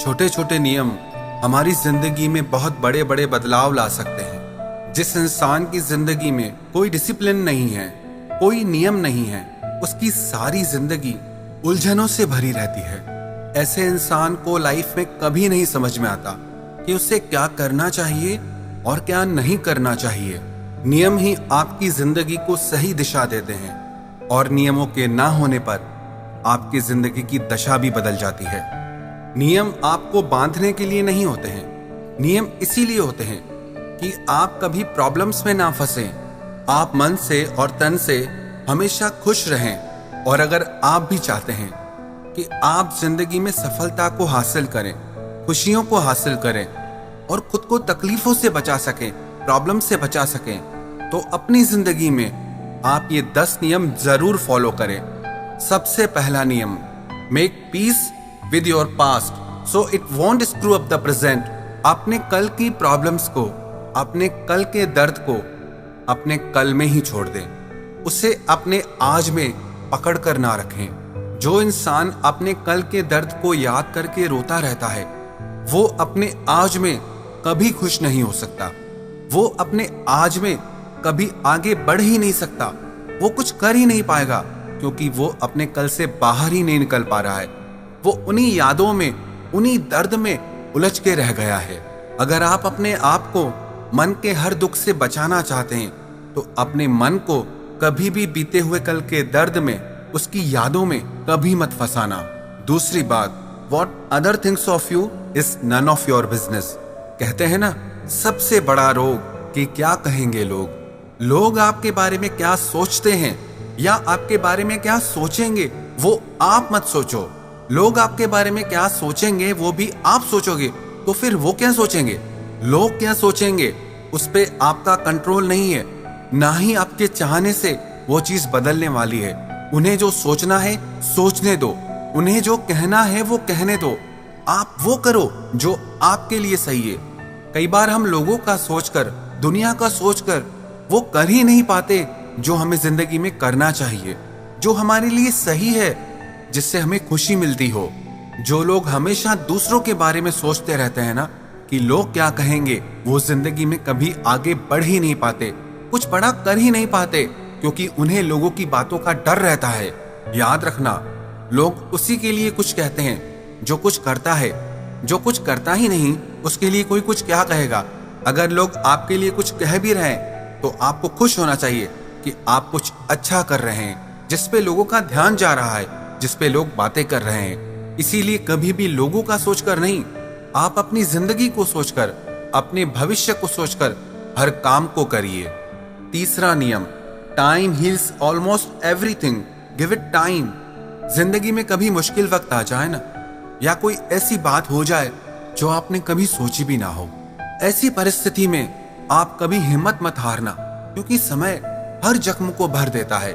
छोटे छोटे नियम हमारी जिंदगी में बहुत बड़े बड़े बदलाव ला सकते हैं। जिस इंसान की जिंदगी में कोई डिसिप्लिन नहीं है, कोई नियम नहीं है, उसकी सारी जिंदगी उलझनों से भरी रहती है। ऐसे इंसान को लाइफ में कभी नहीं समझ में आता कि उसे क्या करना चाहिए और क्या नहीं करना चाहिए। नियम ही आपकी जिंदगी को सही दिशा देते हैं और नियमों के ना होने पर आपकी जिंदगी की दशा भी बदल जाती है। नियम आपको बांधने के लिए नहीं होते हैं, नियम इसीलिए होते हैं कि आप कभी प्रॉब्लम्स में ना फंसें, आप मन से और तन से हमेशा खुश रहें। और अगर आप भी चाहते हैं कि आप जिंदगी में सफलता को हासिल करें, खुशियों को हासिल करें और खुद को तकलीफों से बचा सकें, प्रॉब्लम से बचा सकें, तो अपनी जिंदगी में आप ये 10 नियम जरूर फॉलो करें। सबसे पहला नियम, make peace with your past so it won't screw up the present. अपने कल की प्रॉब्लम्स को, अपने कल के दर्द को अपने कल में ही छोड़ दें, उसे अपने आज में पकड़ कर ना रखें। जो इंसान अपने कल के दर्द को याद करके रोता रहता है, वो अपने आज में कभी खुश नहीं हो सकता। वो अपने आज में कभी आगे बढ़ ही नहीं सकता, वो कुछ कर ही नहीं पाएगा, क्योंकि वो अपने कल से बाहर ही नहीं निकल पा रहा है। वो उन्हीं यादों में, उन्हीं दर्द में उलझ के रह गया है। अगर आप अपने आप को मन के हर दुख से बचाना चाहते हैं, तो अपने मन को कभी भी बीते हुए कल के दर्द में, उसकी यादों में कभी मत फंसाना। दूसरी बात, what other things of you is none of your business. कहते हैं ना, सबसे बड़ा रोग कि क्या कहेंगे लोग। लोग आपके बारे में क्या सोचते हैं या आपके बारे में क्या सोचेंगे, वो आप मत सोचो। लोग आपके बारे में क्या सोचेंगे वो भी आप सोचोगे, तो फिर वो क्या सोचेंगे, लोग क्या सोचेंगे, उस पे आपका कंट्रोल नहीं है। ना ही आपके चाहने से वो चीज बदलने वाली है। उन्हें जो सोचना है सोचने दो, उन्हें जो कहना है वो कहने दो। आप वो करो जो आपके लिए सही है। कई बार हम लोगों का सोचकर, दुनिया का सोचकर वो कर ही नहीं पाते जो हमें जिंदगी में करना चाहिए, जो हमारे लिए सही है, जिससे हमें खुशी मिलती हो। जो लोग हमेशा दूसरों के बारे में सोचते रहते हैं ना कि लोग क्या कहेंगे, वो जिंदगी में कभी आगे बढ़ ही नहीं पाते, कुछ बड़ा कर ही नहीं पाते, क्योंकि उन्हें लोगों की बातों का डर रहता है। याद रखना, लोग उसी के लिए कुछ कहते हैं जो कुछ करता है। जो कुछ करता ही नहीं, उसके लिए कोई कुछ क्या कहेगा। अगर लोग आपके लिए कुछ कह भी रहे हैं, तो आपको खुश होना चाहिए कि आप कुछ अच्छा कर रहे हैं, जिस पे लोगों का ध्यान जा रहा है, जिस पे लोग बातें कर रहे हैं। इसीलिए कभी भी लोगों का सोचकर नहीं, आप अपनी जिंदगी को सोचकर, अपने भविष्य को सोचकर हर काम को करिए। तीसरा नियम, time heals almost everything, give it time. जिंदगी में कभी मुश्किल वक्त आ जाए ना, या कोई ऐसी बात हो जाए जो आपने कभी सोची भी ना हो, ऐसी परिस्थिति में आप कभी हिम्मत मत हारना, क्योंकि समय हर जख्म को भर देता है।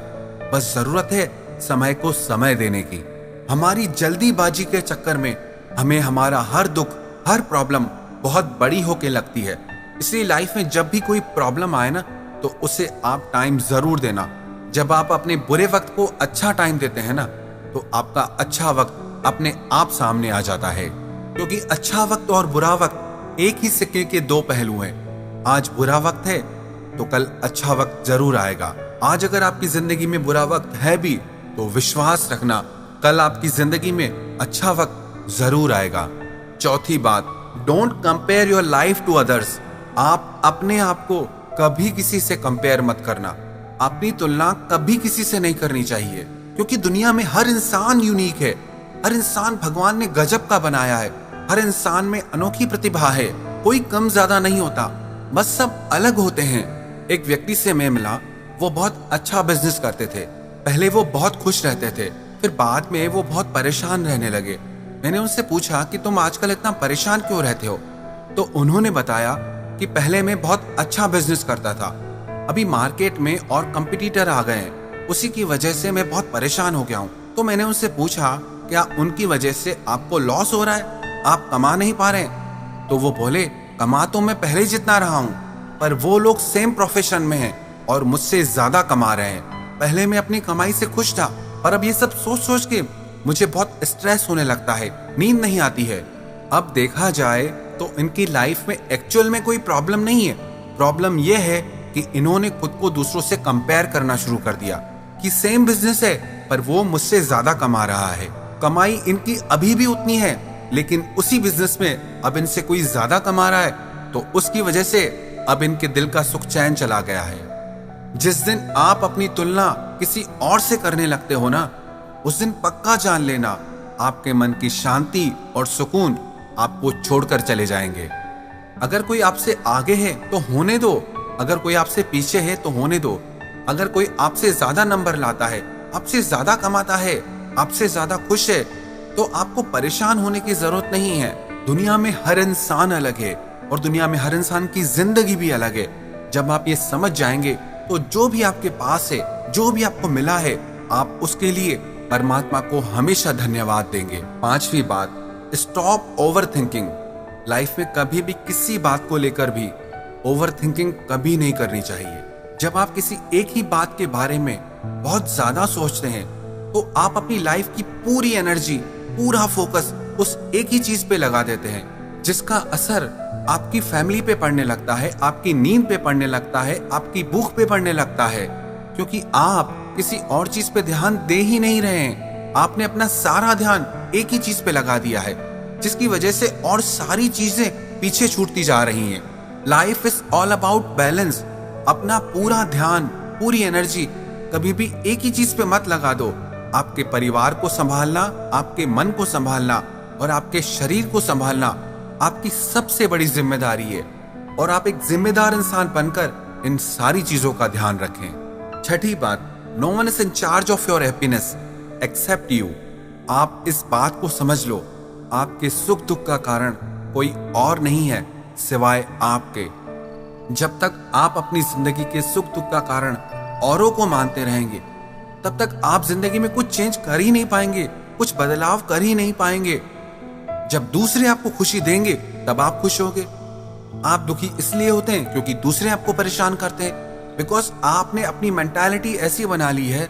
बस जरूरत है समय को समय देने की। हमारी जल्दीबाजी के चक्कर में हमें हमारा हर दुख, हर प्रॉब्लम बहुत बड़ी होके लगती है। इसलिए लाइफ में जब भी कोई प्रॉब्लम आए ना, तो उसे आप टाइम जरूर देना। जब आप अपने बुरे वक्त को अच्छा टाइम देते हैं ना, तो आपका अच्छा वक्त अपने आप सामने आ जाता है। क्योंकि अच्छा वक्त और बुरा वक्त एक ही सिक्के के दो पहलू हैं। आज बुरा वक्त है तो कल अच्छा वक्त जरूर आएगा। आज अगर आपकी जिंदगी में बुरा वक्त है भी, तो विश्वास रखना, कल आपकी जिंदगी में अच्छा वक्त जरूर आएगा। चौथी बात, don't compare your life to others. आप अपने आप को कभी किसी से कंपेयर मत करना। अपनी तुलना कभी किसी से नहीं करनी चाहिए, क्योंकि दुनिया में हर इंसान यूनिक है। हर इंसान भगवान ने गजब का बनाया है। हर इंसान में अनोखी प्रतिभा है। कोई कम ज्यादा नहीं होता, बस सब अलग होते हैं। एक व्यक्ति से मैं मिला, वो बहुत अच्छा बिजनेस करते थे। पहले वो बहुत खुश रहते थे, फिर बाद में वो बहुत परेशान रहने लगे। मैंने उनसे पूछा कि तुम आजकल इतना परेशान क्यों रहते हो? तो उन्होंने बताया कि पहले मैं बहुत अच्छा बिजनेस करता था, अभी मार्केट में और कंपटीटर आ गए हैं, उसी की वजह से मैं बहुत परेशान हो गया हूँ। तो मैंने उनसे पूछा, क्या उनकी वजह से आपको लॉस हो रहा है, आप कमा नहीं पा रहे हैं? तो वो बोले, कमा तो मैं पहले जितना रहा हूँ, पर वो लोग सेम प्रोफेशन में हैं और मुझसे ज्यादा कमा रहे हैं। पहले मैं अपनी कमाई से खुश था, पर अब ये सब सोच सोच के मुझे बहुत स्ट्रेस होने लगता है, नींद नहीं आती है। अब देखा जाए तो इनकी लाइफ में एक्चुअल में कोई प्रॉब्लम नहीं है। प्रॉब्लम यह है कि इन्होंने खुद को दूसरों से कंपेयर करना शुरू कर दिया कि सेम बिजनेस है पर वो मुझसे ज्यादा कमा रहा है। कमाई इनकी अभी भी उतनी है, लेकिन उसी बिजनेस में अब इनसे कोई ज्यादा कमा रहा है, तो उसकी वजह से अब इनके दिल का सुख चैन चला गया है। जिस दिन आप अपनी तुलना किसी और से करने लगते हो ना, उस दिन पक्का जान लेना आपके मन की शांति और सुकून आपको छोड़कर चले जाएंगे। अगर कोई आपसे आगे है तो होने दो, अगर कोई आपसे पीछे है तो होने दो। अगर कोई आपसे ज्यादा नंबर लाता है, आपसे ज्यादा कमाता है, आपसे ज्यादा खुश है, तो आपको परेशान होने की जरूरत नहीं है। दुनिया में हर इंसान अलग है और दुनिया में हर इंसान की जिंदगी भी अलग है। जब आप ये समझ जाएंगे तो जो भी आपके पास है, जो भी आपको मिला है, आप उसके लिए परमात्मा को हमेशा धन्यवाद देंगे। 5वीं बात, स्टॉप ओवर थिंकिंग। लाइफ में कभी भी किसी बात को लेकर भी ओवर थिंकिंग कभी नहीं करनी चाहिए। जब आप किसी एक ही बात के बारे में बहुत ज्यादा सोचते हैं तो आप अपनी लाइफ की पूरी एनर्जी, पूरा फोकस उस एक ही चीज पे लगा देते हैं, जिसका असर आपकी फैमिली पे पड़ने लगता है, आपकी नींद पे पड़ने लगता है, आपकी भूख पे पड़ने लगता है, क्योंकि आप किसी और चीज पे ध्यान दे ही नहीं रहे हैं। आपने अपना सारा ध्यान एक ही चीज पे लगा दिया है, जिसकी वजह से और सारी चीजें पीछे छूटती जा रही हैं। Life is all about balance. अपना पूरा ध्यान, पूरी एनर्जी कभी भी एक ही चीज पे मत लगा दो। आपके परिवार को संभालना, आपके मन को संभालना और आपके शरीर को संभालना आपकी सबसे बड़ी जिम्मेदारी है, और आप एक जिम्मेदार इंसान बनकर इन सारी चीजों का ध्यान रखें। 6ठी बात, no one is in charge of your happiness except you. आप इस बात को समझ लो, आपके सुख दुख का कारण कोई और नहीं है सिवाय आपके। जब तक आप अपनी जिंदगी के सुख दुख का कारण औरों को मानते रहेंगे, तब तक आप जिंदगी में कुछ चेंज कर ही नहीं पाएंगे, कुछ बदलाव कर ही नहीं पाएंगे। जब दूसरे आपको खुशी देंगे तब आप खुश होगे। आप दुखी इसलिए होते हैं क्योंकि दूसरे आपको परेशान करते हैं, बिकॉज आपने अपनी मेंटालिटी ऐसी बना ली है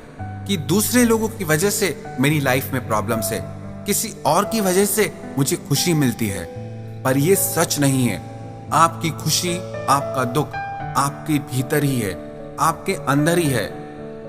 कि दूसरे लोगों की वजह से मेरी लाइफ में प्रॉब्लम्स है, किसी और की वजह से मुझे खुशी मिलती है। पर यह सच नहीं है। आपकी खुशी, आपका दुख आपके भीतर ही है, आपके अंदर ही है।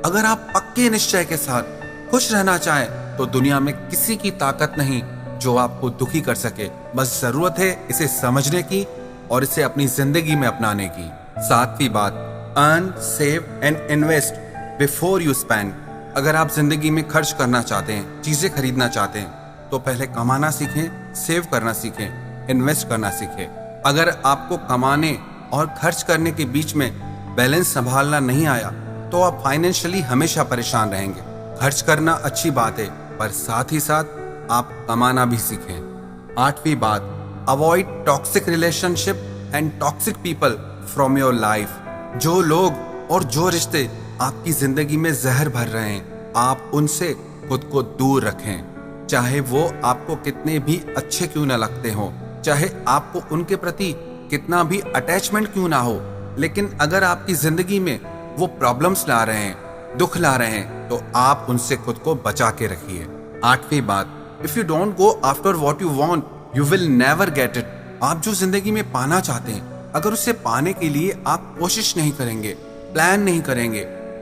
अगर आप पक्के निश्चय के साथ खुश रहना चाहें तो दुनिया में किसी की ताकत नहीं जो आपको दुखी कर सके। बस जरूरत है इसे समझने की और इसे अपनी जिंदगी में अपनाने की। 7वीं बात, earn, save and invest before you spend. अगर आप जिंदगी में खर्च करना चाहते हैं, चीजें खरीदना चाहते हैं, तो पहले कमाना सीखें, सेव करना सीखें, इन्वेस्ट करना सीखें। अगर आपको कमाने और खर्च करने के बीच में बैलेंस संभालना नहीं आया तो आप फाइनेंशियली हमेशा परेशान रहेंगे। खर्च करना अच्छी बात है, पर साथ ही साथ आप कमाना भी सीखें। 8वीं बात, avoid toxic relationship and toxic people from your life. जो लोग और जो रिश्ते आपकी जिंदगी में जहर भर रहे हैं, आप उनसे खुद को दूर रखें। चाहे वो आपको कितने भी अच्छे क्यों ना लगते हो, चाहे आपको उनके प्रति कितना भी अटैचमेंट क्यों ना हो, लेकिन अगर आपकी जिंदगी में वो प्रॉब्लम्स ला रहे हैं, दुख ला रहे हैं, तो आप उनसे खुद को बचा के रखिए। 8वीं बात, if you don't go after what you want you will never get it. आप जो जिंदगी में पाना चाहते हैं, अगर उसे पाने के लिए आप कोशिश नहीं करेंगे, प्लान नहीं करेंगे,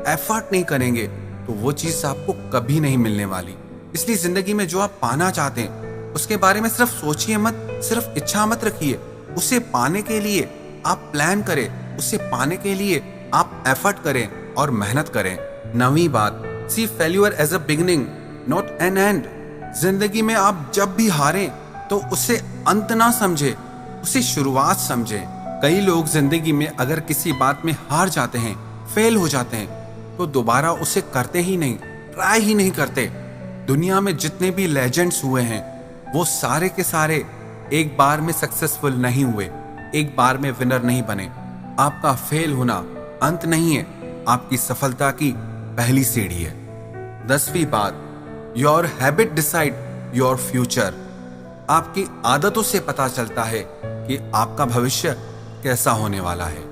एफर्ट नहीं करेंगे, तो वो चीज आपको कभी नहीं मिलने वाली। इसलिए जिंदगी में जो आप पाना चाहते हैं उसके बारे में सिर्फ सोचिए मत, सिर्फ इच्छा मत रखिए। उसे पाने के लिए आप प्लान करें, उसे पाने के लिए आप एफर्ट करें और मेहनत करें। 9वीं बात, see failure as a beginning not an end. जिंदगी में आप जब भी हारें तो उसे अंत ना समझे, उसे शुरुआत समझे। कई लोग जिंदगी में अगर किसी बात में हार जाते हैं, फेल हो जाते हैं, तो दोबारा उसे करते ही नहीं, ट्राई ही नहीं करते। दुनिया में जितने भी लेजेंड्स हुए हैं वो सारे के सारे एक बार में सक्सेसफुल नहीं हुए, एक बार में विनर नहीं बने। आपका फेल होना अंत नहीं है, आपकी सफलता की पहली सीढ़ी है। 10वीं बात, your habit decide your future. आपकी आदतों से पता चलता है कि आपका भविष्य कैसा होने वाला है।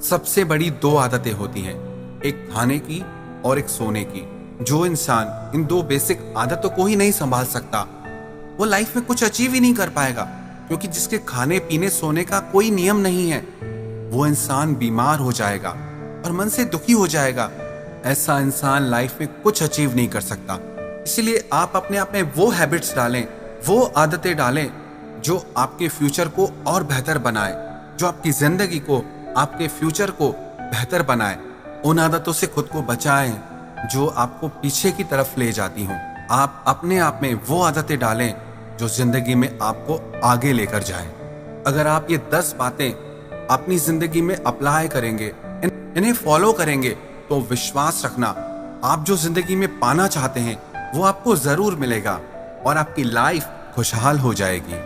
सबसे बड़ी 2 आदतें होती हैं, एक खाने की और एक सोने की। जो इंसान इन 2 बेसिक आदतों को ही नहीं संभाल सकता वो लाइफ में कुछ अचीव ही नहीं कर पाएगा, क्योंकि जिसके खाने पीने सोने का कोई नियम नहीं है, वो इंसान बीमार हो जाएगा और मन से दुखी हो जाएगा। ऐसा इंसान लाइफ में कुछ अचीव नहीं कर सकता। इसलिए आप अपने आप में वो हैबिट्स डालें, वो आदतें डालें जो आपके फ्यूचर को और बेहतर बनाए, जो आपकी जिंदगी को, आपके फ्यूचर को बेहतर बनाए। उन आदतों से खुद को बचाएं जो आपको पीछे की तरफ ले जाती हों। आप अपने आप में वो आदतें डालें जो जिंदगी में आपको आगे लेकर जाए। अगर आप ये 10 बातें अपनी जिंदगी में अप्लाई करेंगे, इन्हें फॉलो करेंगे, तो विश्वास रखना, आप जो जिंदगी में पाना चाहते हैं वो आपको जरूर मिलेगा और आपकी लाइफ खुशहाल हो जाएगी।